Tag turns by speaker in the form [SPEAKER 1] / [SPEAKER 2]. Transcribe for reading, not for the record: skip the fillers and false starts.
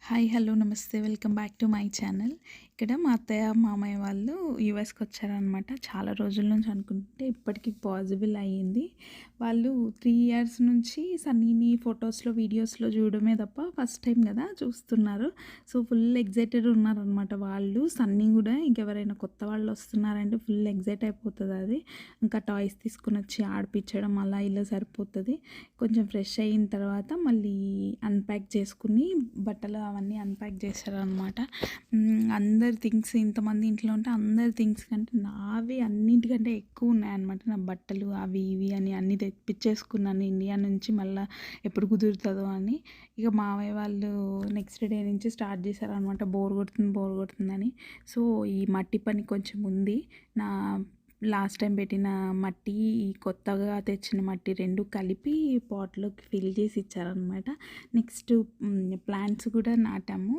[SPEAKER 1] Hi hello నమస్తే welcome back to my channel. ఇక్కడ మా అత్తయ్య మామయ్య వాళ్ళు యూఎస్కి వచ్చారనమాట. చాలా రోజుల నుంచి అనుకుంటే ఇప్పటికి పాసిబుల్ అయ్యింది. వాళ్ళు 3 ఇయర్స్ నుంచి సన్నీని ఫొటోస్లో వీడియోస్లో చూడడమే తప్ప ఫస్ట్ టైం కదా చూస్తున్నారు. సో ఫుల్ ఎగ్జైటెడ్ ఉన్నారనమాట వాళ్ళు. సన్నీ కూడా ఇంకెవరైనా కొత్త వాళ్ళు వస్తున్నారంటే ఫుల్ ఎగ్జైట్ అయిపోతుంది. అది ఇంకా టాయ్స్ తీసుకుని వచ్చి ఆడిపించడం అలా ఇలా సరిపోతుంది. కొంచెం ఫ్రెష్ అయిన తర్వాత మళ్ళీ అన్ప్యాక్ చేసుకుని బట్టలు అవన్నీ అన్ప్యాక్ చేశారనమాట. అందరి థింగ్స్ ఇంతమంది ఇంట్లో ఉంటే అందరి థింగ్స్ కంటే నావి అన్నింటికంటే ఎక్కువ ఉన్నాయన్నమాట. నా బట్టలు అవి ఇవి అని అన్నీ తెప్పించేసుకున్నాను ఇండియా నుంచి. మళ్ళీ ఎప్పుడు కుదురుతుందో అని ఇక మావయ్య వాళ్ళు నెక్స్ట్ డే నుంచి స్టార్ట్ చేశారనమాట. బోర్ కొడుతుందని. సో ఈ మట్టి పని కొంచెం ఉంది. నా లాస్ట్ టైం పెట్టిన మట్టి కొత్తగా తెచ్చిన మట్టి రెండు కలిపి పాట్లోకి ఫిల్ చేసి ఇచ్చారనమాట. నెక్స్ట్ ప్లాంట్స్ కూడా నాటాము.